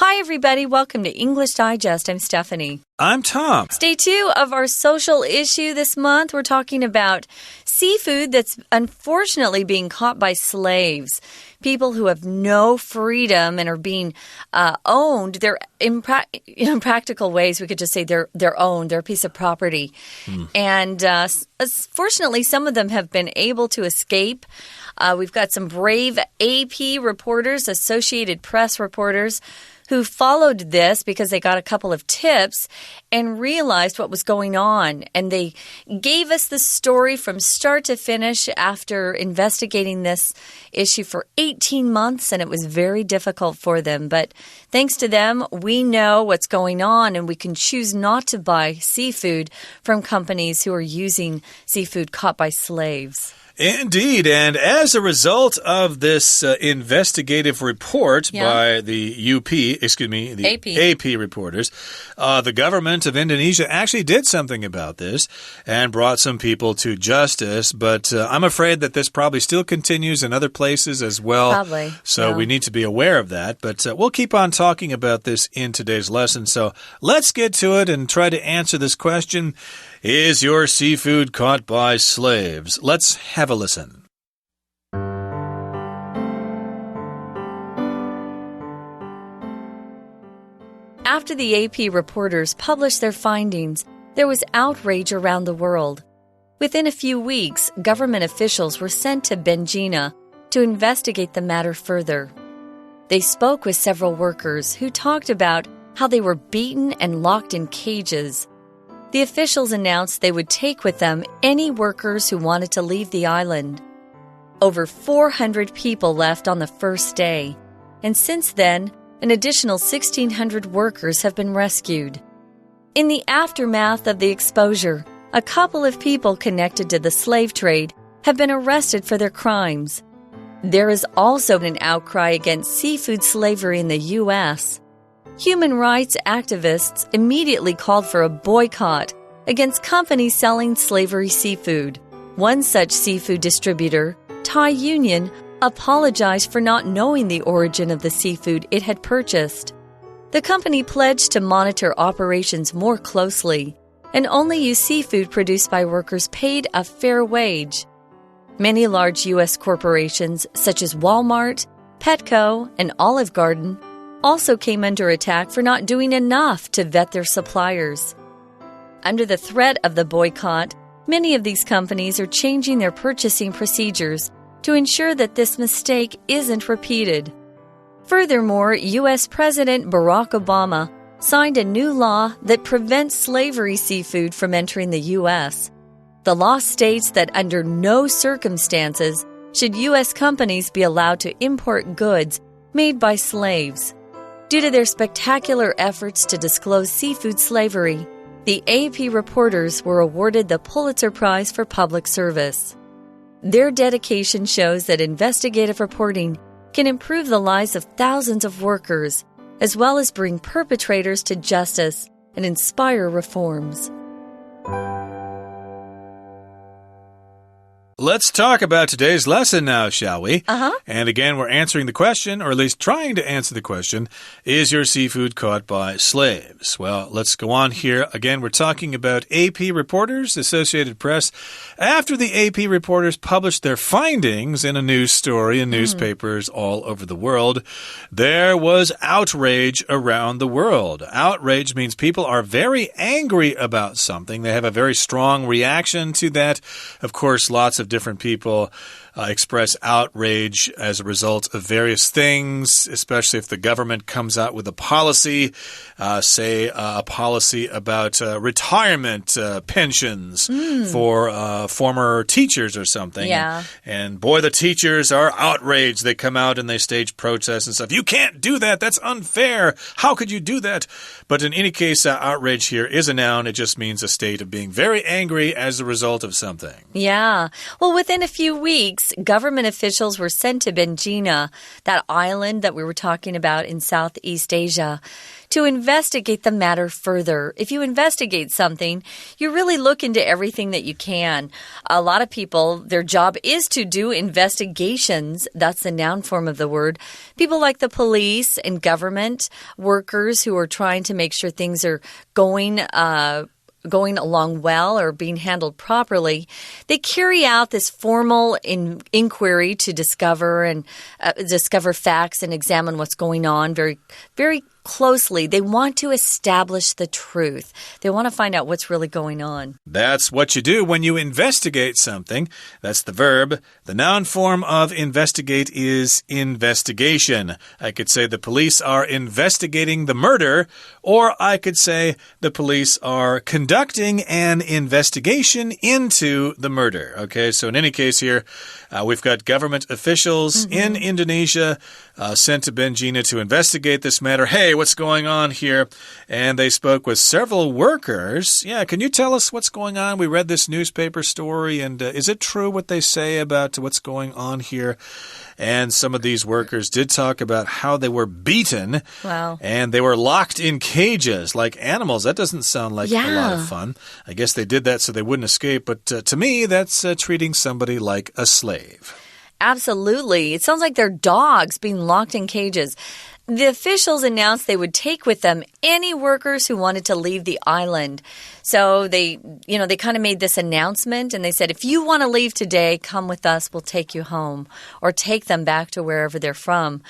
Hi, everybody. Welcome to English Digest. I'm Stephanie. I'm Tom. Day 2 of our social issue this month. We're talking about seafood that's unfortunately being caught by slaves. People who have no freedom and are being owned. They're in practical ways. We could just say they're owned. They're a piece of property. And fortunately, some of them have been able to escape. We've got some brave AP reporters, Associated Press reporters, who followed this because they got a couple of tips and realized what was going on. And they gave us the story from start to finish after investigating this issue for 18 months, and it was very difficult for them. But thanks to them, we know what's going on, and we can choose not to buy seafood from companies who are using seafood caught by slaves. Indeed, and as a result of this investigative report by the AP reporters, the government of Indonesia actually did something about this and brought some people to justice, but I'm afraid that this probably still continues in other places as well. Probably. So we need to be aware of that, but we'll keep on talking about this in today's lesson. So let's get to it and try to answer this question. Is your seafood caught by slaves? Let's have a listen. After the AP reporters published their findings, there was outrage around the world. Within a few weeks, government officials were sent to Benjina to investigate the matter further. They spoke with several workers who talked about how they were beaten and locked in cages. The officials announced they would take with them any workers who wanted to leave the island. Over 400 people left on the first day, and since then, an additional 1,600 workers have been rescued. In the aftermath of the exposure, a couple of people connected to the slave trade have been arrested for their crimes. There is also an outcry against seafood slavery in the U.S. Human rights activists immediately called for a boycott against companies selling slavery seafood. One such seafood distributor, Thai Union, apologized for not knowing the origin of the seafood it had purchased. The company pledged to monitor operations more closely and only use seafood produced by workers paid a fair wage. Many large U.S. corporations, such as Walmart, Petco, and Olive Garden, also came under attack for not doing enough to vet their suppliers. Under the threat of the boycott, many of these companies are changing their purchasing procedures to ensure that this mistake isn't repeated. Furthermore, U.S. President Barack Obama signed a new law that prevents slavery seafood from entering the U.S. The law states that under no circumstances should U.S. companies be allowed to import goods made by slaves. Due to their spectacular efforts to disclose seafood slavery, the AP reporters were awarded the Pulitzer Prize for Public Service. Their dedication shows that investigative reporting can improve the lives of thousands of workers, as well as bring perpetrators to justice and inspire reforms. Let's talk about today's lesson now, shall we? Uh-huh. And again, we're answering the question, or at least trying to answer the question, is your seafood caught by slaves? Well, let's go on here. Again, we're talking about AP reporters, Associated Press. After the AP reporters published their findings in a news story in newspapers all over the world, there was outrage around the world. Outrage means people are very angry about something. They have a very strong reaction to that. Of course, lots of different people express outrage as a result of various things, especially if the government comes out with a policy, say a policy about retirement pensions for former teachers or something. Yeah. And boy, the teachers are outraged. They come out and they stage protests and stuff. You can't do that. That's unfair. How could you do that? But in any case, outrage here is a noun. It just means a state of being very angry as a result of something. Yeah. Well, within a few weeks, weeks, government officials were sent to Benjina, that island that we were talking about in Southeast Asia, to investigate the matter further. If you investigate something, you really look into everything that you can. A lot of people, their job is to do investigations. That's the noun form of the word. People like the police and government workers who are trying to make sure things are going along well or being handled properly, they carry out this formal inquiry to discover facts and examine what's going on very, very closely. They want to establish the truth. They want to find out what's really going on. That's what you do when you investigate something. That's the verb. The noun form of investigate is investigation. I could say the police are investigating the murder, or I could say the police are conducting an investigation into the murder. Okay, so in any case here, we've got government officials in Indonesia sent to Benjina to investigate this matter. Hey, what's going on here? And they spoke with several workers. Yeah, can you tell us what's going on? We read this newspaper story, and is it true what they say about what's going on here? And some of these workers did talk about how they were beaten. Wow. And they were locked in cages like animals. That doesn't sound like a lot of fun. I guess they did that so they wouldn't escape. But to me, that's treating somebody like a slave. Absolutely. It sounds like they're dogs being locked in cages. The officials announced they would take with them any workers who wanted to leave the island. So they kind of made this announcement and they said, if you want to leave today, come with us, we'll take you home or take them back to wherever they're from.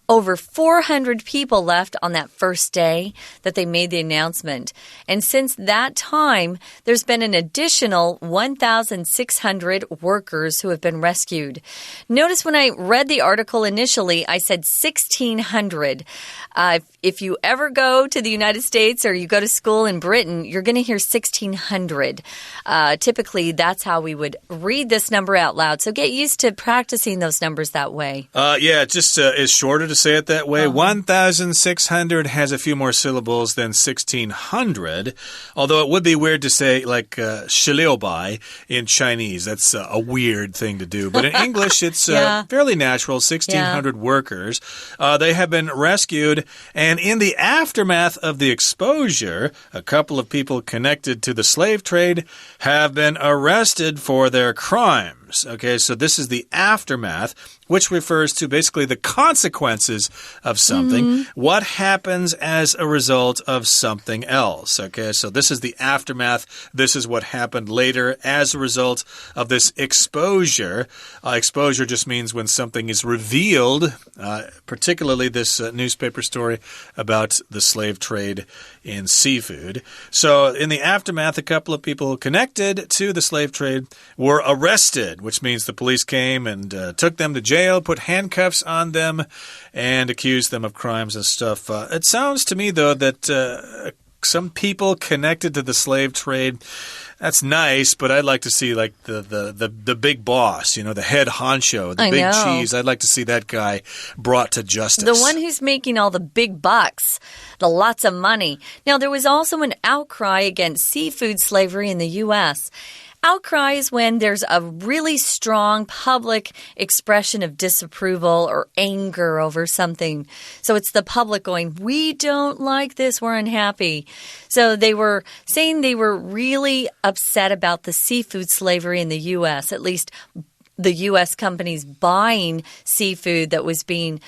Over 400 people left on that first day that they made the announcement. And since that time, there's been an additional 1,600 workers who have been rescued. Notice when I read the article initially, I said 1,600. If you ever go to the United States or you go to school in Britain, you're going to hear 1,600. Typically, that's how we would read this number out loud. So get used to practicing those numbers that way. Yeah, it just is shorter to say it that way. 1,600 has a few more syllables than 1,600. Although it would be weird to say like 1600 in Chinese. That's a weird thing to do. But in English, it's fairly natural. 1,600 workers. They have been rescued. And in the aftermath of the exposure, a couple of people connected to the slave trade have been arrested for their crimes. Okay, so this is the aftermath, which refers to basically the consequences of something. What happens as a result of something else? Okay, so this is the aftermath. This is what happened later as a result of this exposure. Exposure just means when something is revealed, particularly this newspaper story about the slave trade in seafood. So in the aftermath, a couple of people connected to the slave trade were arrested, which means the police came and took them to jail, put handcuffs on them, and accused them of crimes and stuff. It sounds to me, though, that some people connected to the slave trade, that's nice, but I'd like to see like the big boss, the head honcho, the big cheese. I'd like to see that guy brought to justice. The one who's making all the big bucks, the lots of money. Now, there was also an outcry against seafood slavery in the U.S. Outcry is when there's a really strong public expression of disapproval or anger over something. So it's the public going, we don't like this, we're unhappy. So they were saying they were really upset about the seafood slavery in the U.S., at least the U.S. companies buying seafood that was being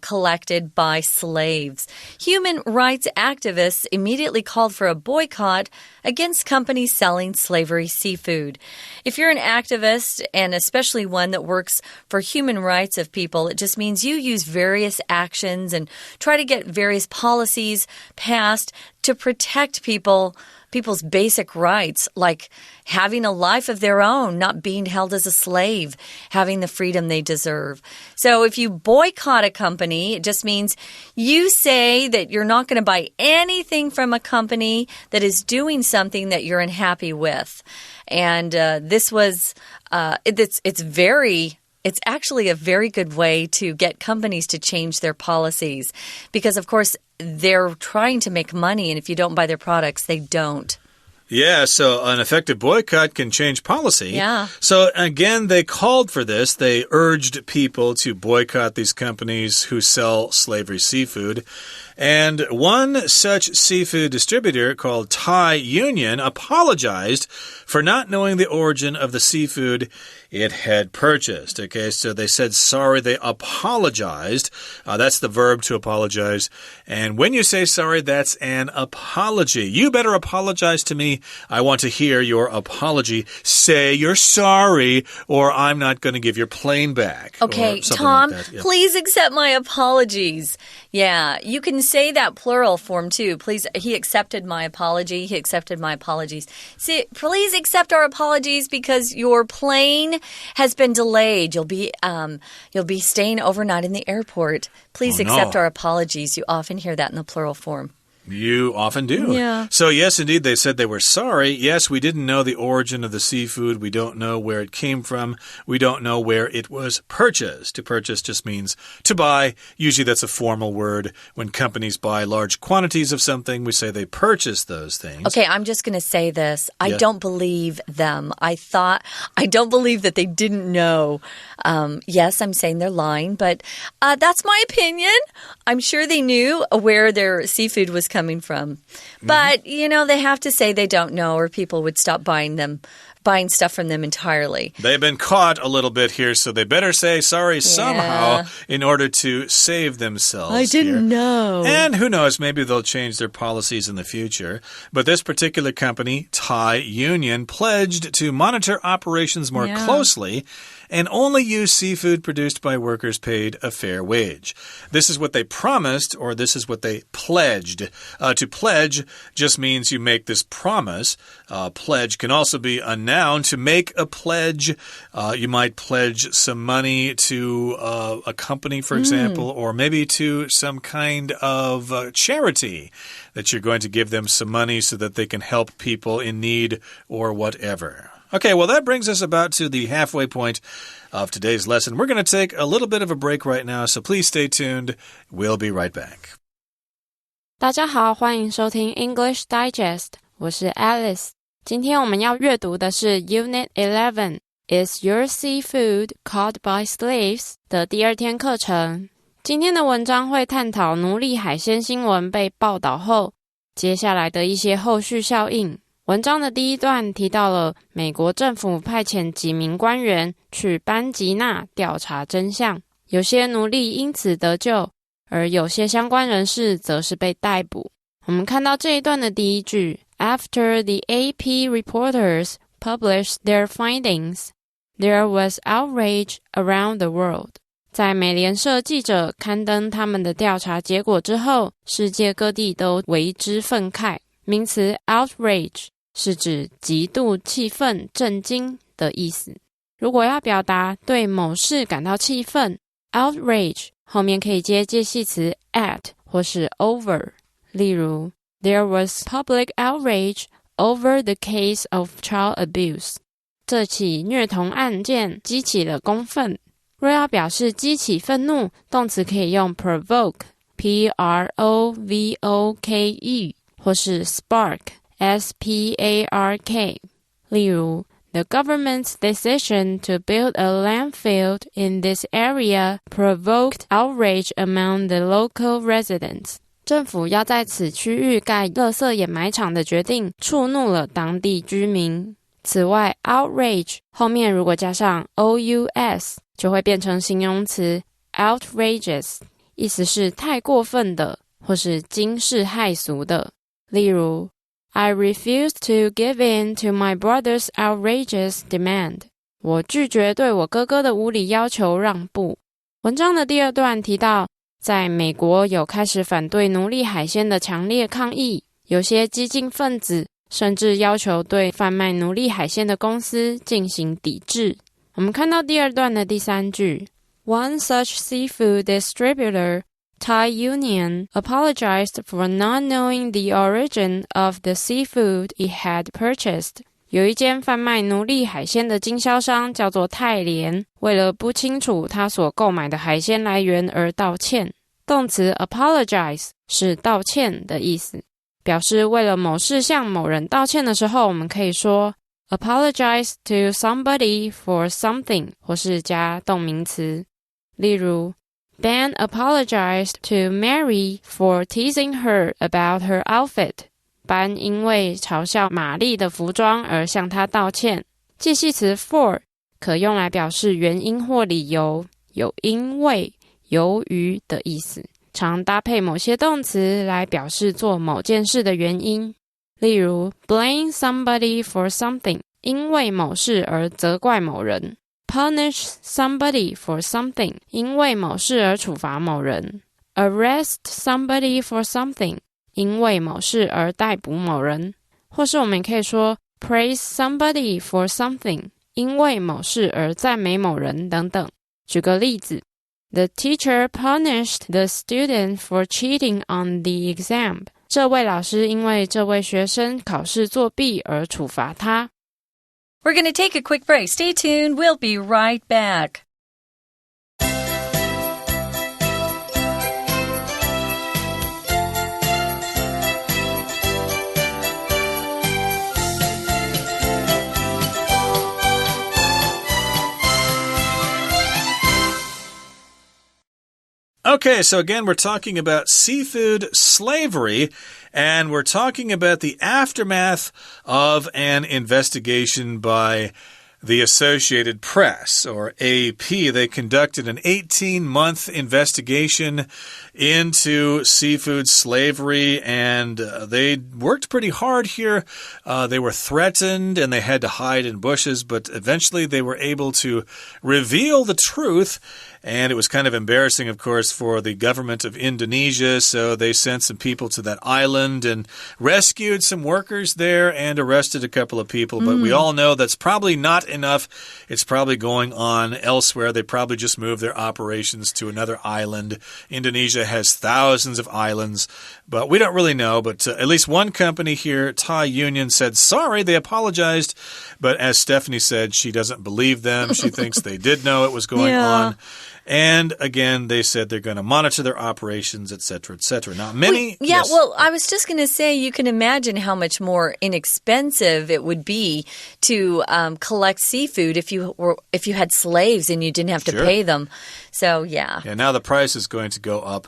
collected by slaves. Human rights activists immediately called for a boycott against companies selling slavery seafood. If you're an activist, and especially one that works for human rights of people, it just means you use various actions and try to get various policies passed to protect people's basic rights, like having a life of their own, not being held as a slave, having the freedom they deserve. So if you boycott a company, it just means you say that you're not going to buy anything from a company that is doing something that you're unhappy with. And this was, it's actually a very good way to get companies to change their policies because, of course, they're trying to make money, and if you don't buy their products, they don't. Yeah, so an effective boycott can change policy. Yeah. So again, they called for this. They urged people to boycott these companies who sell slavery seafood. And one such seafood distributor called Thai Union apologized for not knowing the origin of the seafood it had purchased. Okay, so they said sorry. They apologized. That's the verb to apologize. And when you say sorry, that's an apology. You better apologize to me. I want to hear your apology. Say you're sorry, or I'm not going to give your plane back. Okay, Tom, please accept my apologies. Yeah, you can say that plural form too. Please, he accepted my apology. He accepted my apologies. See, please accept our apologies because your plane has been delayed. You'll be staying overnight in the airport. Please accept our apologies. You often hear that in the plural form. You often do. Yeah. So, yes, indeed, they said they were sorry. Yes, we didn't know the origin of the seafood. We don't know where it came from. We don't know where it was purchased. To purchase just means to buy. Usually that's a formal word. When companies buy large quantities of something, we say they purchase those things. Okay, I'm just going to say this. I don't believe them. I don't believe that they didn't know. Yes, I'm saying they're lying, but that's my opinion. I'm sure they knew where their seafood was coming from. But, you know, they have to say they don't know or people would stop buying stuff from them entirely. They've been caught a little bit here, so they better say sorry somehow in order to save themselves. I didn't know. And who knows, maybe they'll change their policies in the future. But this particular company, Thai Union, pledged to monitor operations more closely and only use seafood produced by workers paid a fair wage. This is what they promised, or this is what they pledged. To pledge just means you make this promise. Pledge can also be a noun. To make a pledge, you might pledge some money to a company, for example, or maybe to some kind of charity that you're going to give them some money so that they can help people in need or whatever. Okay, well, that brings us about to the halfway point of today's lesson. We're going to take a little bit of a break right now, so please stay tuned. We'll be right back. 大家好，欢迎收听 English Digest， 我是 Alice。今天我们要阅读的是 Unit 11 Is Your Seafood Caught by Slaves 的第二天课程。今天的文章会探讨奴隶海鲜新闻被报道后，接下来的一些后续效应。文章的第一段提到了美国政府派遣几名官员去班吉纳调查真相，有些奴隶因此得救，而有些相关人士则是被逮捕。我们看到这一段的第一句 After the AP reporters published their findings, there was outrage around the world. 在美联社记者刊登他们的调查结果之后，世界各地都为之愤慨。名词 outrage 是指极度气愤、震惊的意思。如果要表达对某事感到气愤 outrage 后面可以接介系词 at 或是 over。例如 There was public outrage over the case of child abuse. 这起虐童案件激起了公愤。若要表示激起愤怒，动词可以用 provoke P-R-O-V-O-K-E 或是 spark S-P-A-R-K。 例如 The government's decision to build a landfill in this area provoked outrage among the local residents. 政府要在此区域盖垃圾掩埋场的决定触怒了当地居民。此外 outrage 后面如果加上 O-U-S 就会变成形容词 outrageous， 意思是太过分的或是惊世骇俗的。例如 I refuse to give in to my brother's outrageous demand. 我拒绝对我哥哥的无理要求让步。文章的第二段提到，在美国有开始反对奴隶海鲜的强烈抗议，有些激进分子甚至要求对贩卖奴隶海鲜的公司进行抵制。我们看到第二段的第三句 One such seafood distributor, Thai Union, apologized for not knowing the origin of the seafood it had purchased. 有一间贩卖奴隶海鲜的经销商叫做泰联，为了不清楚他所购买的海鲜来源而道歉。动词 apologize 是道歉的意思。表示为了某事向某人道歉的时候，我们可以说 apologize to somebody for something 或是加动名词。例如 Ben apologized to Mary for teasing her about her outfit. 班因为嘲笑玛丽的服装而向她道歉。介系词 for 可用来表示原因或理由，有因为、由于的意思，常搭配某些动词来表示做某件事的原因。例如 blame somebody for something 因为某事而责怪某人， punish somebody for something 因为某事而处罚某人， arrest somebody for something 因为某事而逮捕某人。或是我们可以说 praise somebody for something 因为某事而赞美某人等等。举个例子， The teacher punished the student for cheating on the exam. 这位老师因为这位学生考试作弊而处罚他。We're going to take a quick break. Stay tuned. We'll be right back. Okay, so again, we're talking about seafood slavery, and we're talking about the aftermath of an investigation by the Associated Press, or AP. They conducted an 18-month investigation into seafood slavery, and they worked pretty hard here. They were threatened, and they had to hide in bushes, but eventually they were able to reveal the truth. And it was kind of embarrassing, of course, for the government of Indonesia, so they sent some people to that island and rescued some workers there and arrested a couple of people. But we all know that's probably not enough. It's probably going on elsewhere. They probably just moved their operations to another island. Indonesia has thousands of islands, but we don't really know. But at least one company here, Thai Union, said sorry. They apologized. But as Stephanie said, she doesn't believe them. She thinks they did know it was going on. And again, they said they're going to monitor their operations, etc., etc. Now, many... Well, I was just going to say, you can imagine how much more inexpensive it would be to collect seafood if you had slaves and you didn't have to pay them. So, yeah. Yeah, now the price is going to go up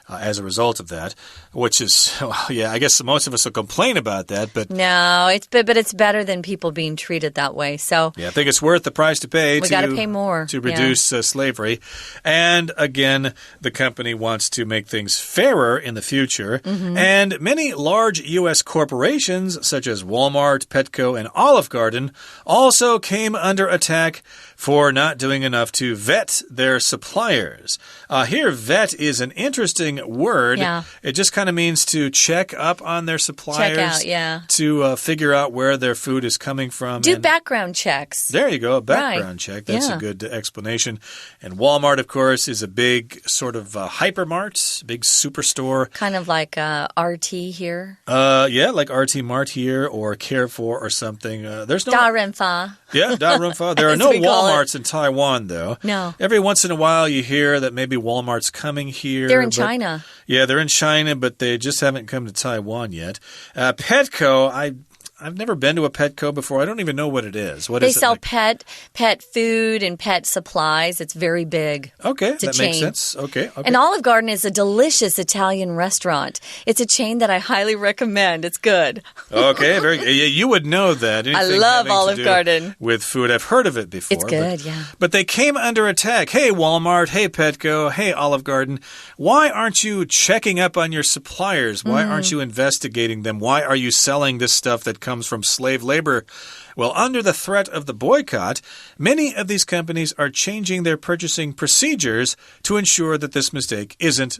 as a result of that, which is, well, yeah, I guess most of us will complain about that, but... No, but it's better than people being treated that way, so... Yeah, I think it's worth the price to pay we got to pay more. To reduce slavery. And again, the company wants to make things fairer in the future. And many large U.S. corporations, such as Walmart, Petco, and Olive Garden, also came under attack for not doing enough to vet their suppliers. Here, vet is an interesting word. Yeah. It just kind of means to check up on their suppliers. Check out, yeah. To figure out where their food is coming from. Do background checks. There you go, a background check. That's a good explanation. And Walmart, of course, is a big sort of hypermart, big superstore. Kind of like RT here. Yeah, like RT Mart here or Carrefour or something. There's no... Da Renfa. Yeah, Da Renfa. There are no Walmarts in Taiwan, though. No. Every once in a while you hear that maybe Walmart's coming here. They're in China. Yeah, they're in China, but they just haven't come to Taiwan yet. Petco, I've never been to a Petco before. I don't even know what it is. What they is it? They sell pet food and pet supplies. It's very big. Okay, that makes sense. Okay. And Olive Garden is a delicious Italian restaurant. It's a chain that I highly recommend. It's good. Okay, very good. Yeah, you would know that. I love Olive Garden. With food. I've heard of it before. It's good, yeah. But they came under attack. Hey, Walmart. Hey, Petco. Hey, Olive Garden. Why aren't you checking up on your suppliers? Why aren't you investigating them? Why are you selling this stuff that comes from slave labor? Well, under the threat of the boycott, many of these companies are changing their purchasing procedures to ensure that this mistake isn't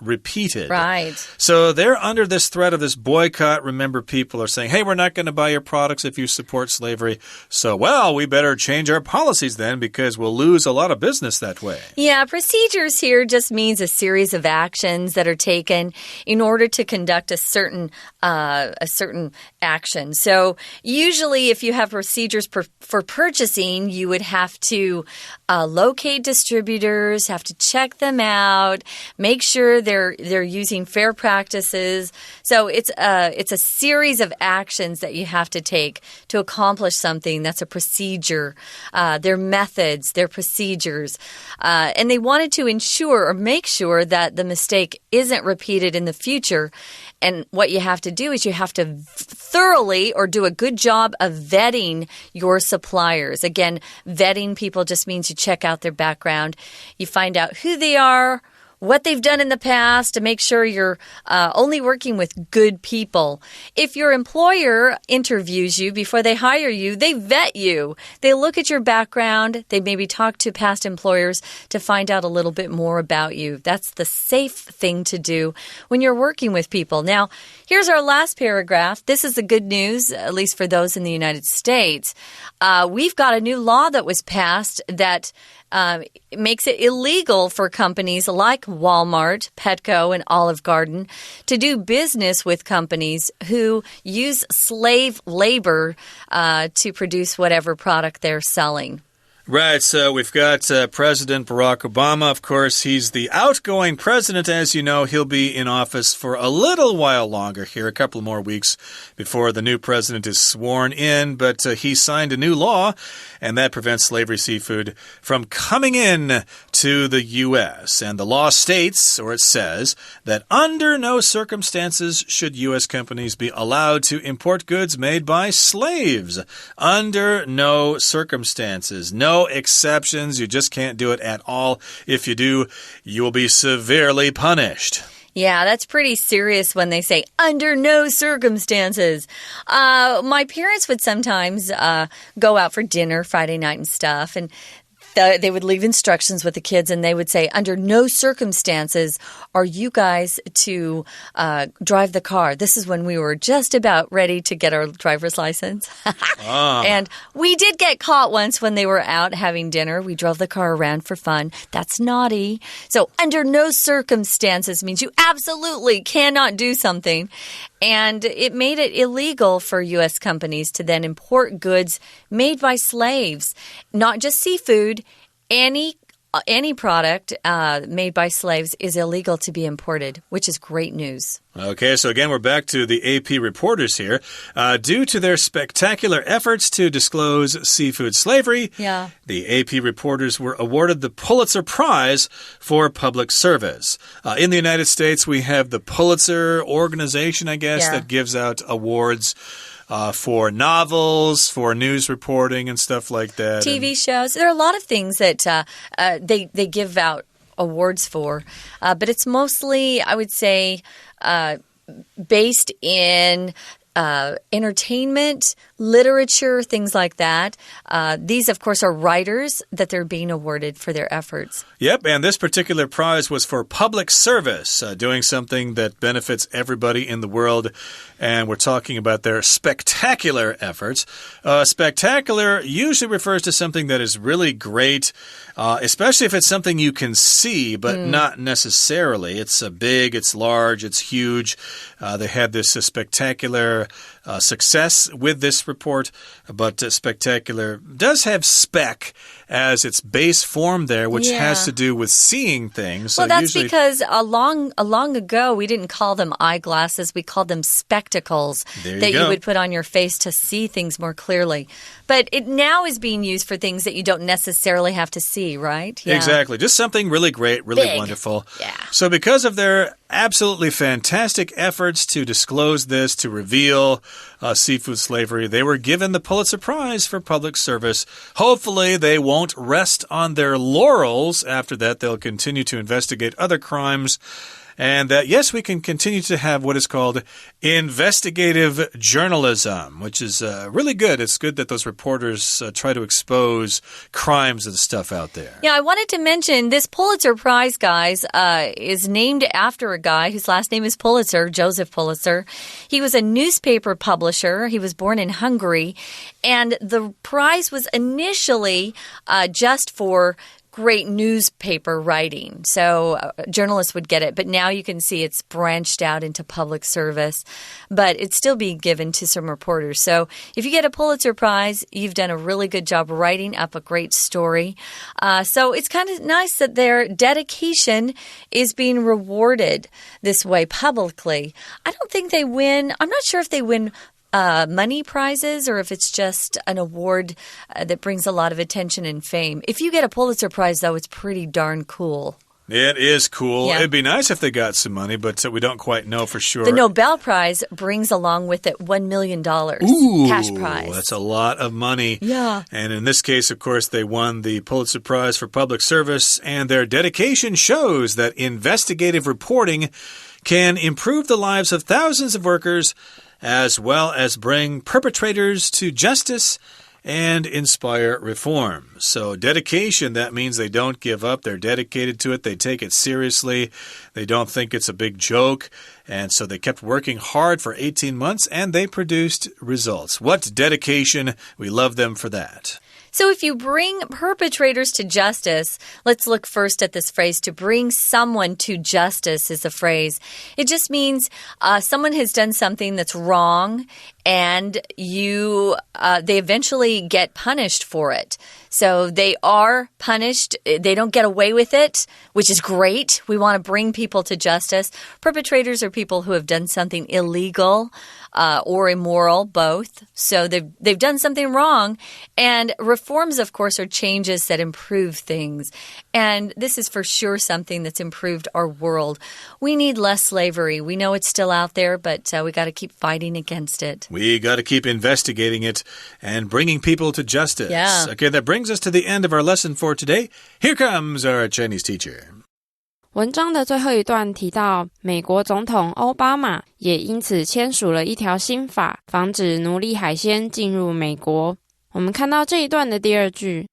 repeated. Right. So they're under this threat of this boycott. Remember, people are saying, hey, we're not going to buy your products if you support slavery. So, well, we better change our policies then because we'll lose a lot of business that way. Yeah, procedures here just means a series of actions that are taken in order to conduct a certain a certain action. So usually if you have procedures for purchasing, you would have to locate distributors, have to check them out, make sure they're using fair practices. So it's a series of actions that you have to take to accomplish something. That's a procedure. Their methods, their procedures. And they wanted to ensure or make sure that the mistake isn't repeated in the future. And what you have to do is you have to thoroughly or do a good job of vetting your suppliers. Again, vetting people just means you check out their background. You find out who they are, what they've done in the past to make sure you're only working with good people. If your employer interviews you before they hire you, they vet you. They look at your background. They maybe talk to past employers to find out a little bit more about you. That's the safe thing to do when you're working with people. Now, here's our last paragraph. This is the good news, at least for those in the United States. We've got a new law that was passed that it makes it illegal for companies like Walmart, Petco, and Olive Garden to do business with companies who use slave labor to produce whatever product they're selling. Right, so we've got President Barack Obama. Of course, he's the outgoing president. As you know, he'll be in office for a little while longer here, a couple more weeks before the new president is sworn in. But he signed a new law, and that prevents slavery seafood from coming in to the U.S. And the law states, or it says, that under no circumstances should U.S. companies be allowed to import goods made by slaves. Under no circumstances. No exceptions. You just can't do it at all. If you do, you will be severely punished. Yeah, that's pretty serious when they say, under no circumstances. My parents would sometimes go out for dinner Friday night and stuff, and they would leave instructions with the kids, and they would say, under no circumstances are you guys to drive the car. This is when we were just about ready to get our driver's license. And we did get caught once when they were out having dinner. We drove the car around for fun. That's naughty. So under no circumstances means you absolutely cannot do something. And it made it illegal for U.S. companies to then import goods made by slaves, not just seafood. Any product made by slaves is illegal to be imported, which is great news. Okay, so again, we're back to the AP reporters here. Due to their spectacular efforts to disclose seafood slavery, the AP reporters were awarded the Pulitzer Prize for public service. In the United States, we have the Pulitzer organization, I guess, that gives out awards for novels, for news reporting and stuff like that. TV shows. There are a lot of things that they give out awards for. But it's mostly, I would say, based in entertainment, literature, things like that. These, of course, are writers that they're being awarded for their efforts. Yep, and this particular prize was for public service, doing something that benefits everybody in the world. And we're talking about their spectacular efforts. Spectacular usually refers to something that is really great, especially if it's something you can see, but not necessarily. It's big, it's large, it's huge. They had this spectacular success with this report, but spectacular does have spec as its base form there, which has to do with seeing things. Well, that's because long ago, we didn't call them eyeglasses. We called them spectacles that you would put on your face to see things more clearly. But it now is being used for things that you don't necessarily have to see, right? Yeah. Exactly. Just something really great, really big. Wonderful. Yeah. So because of their absolutely fantastic efforts to disclose this, to reveal seafood slavery, they were given the Pulitzer Prize for public service. Hopefully, they won't rest on their laurels. After that, they'll continue to investigate other crimes. And that, yes, we can continue to have what is called investigative journalism, which is really good. It's good that those reporters try to expose crimes and stuff out there. Yeah, I wanted to mention this Pulitzer Prize, guys, is named after a guy whose last name is Pulitzer, Joseph Pulitzer. He was a newspaper publisher. He was born in Hungary. And the prize was initially just for great newspaper writing. So journalists would get it. But now you can see it's branched out into public service. But it's still being given to some reporters. So if you get a Pulitzer Prize, you've done a really good job writing up a great story. So it's kind of nice that their dedication is being rewarded this way publicly. I don't think they win. I'm not sure if they win money prizes or if it's just an award that brings a lot of attention and fame. If you get a Pulitzer Prize, though, it's pretty darn cool. It is cool. Yeah. It'd be nice if they got some money, but we don't quite know for sure. The Nobel Prize brings along with it $1 million cash prize. That's a lot of money. Yeah. And in this case, of course, they won the Pulitzer Prize for Public Service, and their dedication shows that investigative reporting can improve the lives of thousands of workers as well as bring perpetrators to justice and inspire reform. So dedication, that means they don't give up. They're dedicated to it. They take it seriously. They don't think it's a big joke. And so they kept working hard for 18 months and they produced results. What dedication? We love them for that. So if you bring perpetrators to justice, let's look first at this phrase. To bring someone to justice is a phrase. It just means someone has done something that's wrong and they eventually get punished for it. So they are punished. They don't get away with it, which is great. We want to bring people to justice. Perpetrators are people who have done something illegal or immoral, both. So they've done something wrong. And reforms, of course, are changes that improve things. And this is for sure something that's improved our world. We need less slavery. We know it's still out there, but we got to keep fighting against it. We got to keep investigating it and bringing people to justice. Yeah. Okay, that brings us to the end of our lesson for today. Here comes our Chinese teacher. 文章的最后一段提到，美国总统奥巴马也因此签署了一条新法，防止奴隶海鲜进入美国。我们看到这一段的第二句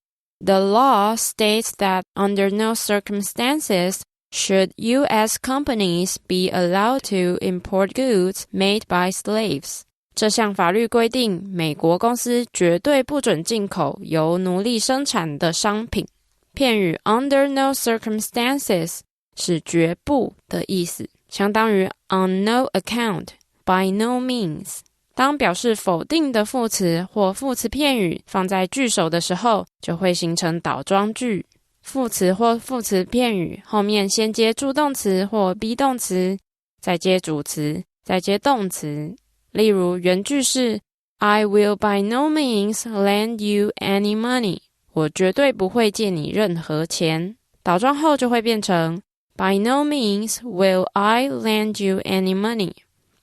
The law states that under no circumstances should U.S. companies be allowed to import goods made by slaves. 这项法律规定，美国公司绝对不准进口由奴隶生产的商品。片语 under no circumstances 是绝不的意思，相当于 on no account, by no means。当表示否定的副词或副词片语放在句首的时候，就会形成倒装句。副词或副词片语后面先接助动词或 be 动词，再接主词，再接动词。例如原句是 I will by no means lend you any money. 我绝对不会借你任何钱。倒装后就会变成 By no means will I lend you any money.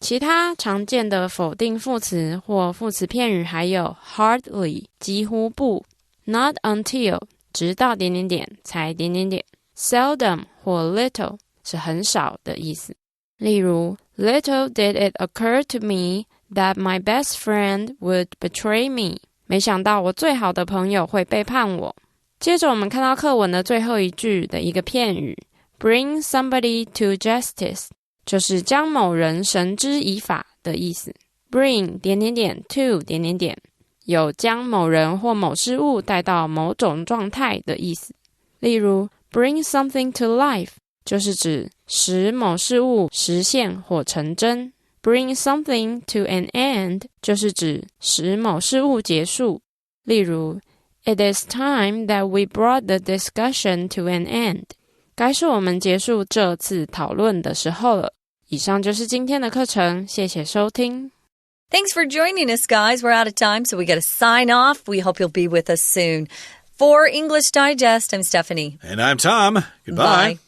其他常见的否定副词或副词片语还有 hardly 几乎不 not until 直到点点点才点点点 seldom 或 little 是很少的意思。例如 Little did it occur to me that my best friend would betray me. 没想到我最好的朋友会背叛我。接着我们看到课文的最后一句的一个片语 Bring somebody to justice 就是将某人绳之以法的意思。Bring 点点点 to 点点点有将某人或某事物带到某种状态的意思。例如 Bring something to life 就是指使某事物实现或成真。Bring something to an end 就是指使某事物结束。例如 It is time that we brought the discussion to an end. 该是我们结束这次讨论的时候了。以上就是今天的课程，谢谢收听。Thanks for joining us, guys. We're out of time, so we got to sign off. We hope you'll be with us soon. For English Digest, I'm Stephanie. And I'm Tom. Goodbye. Bye.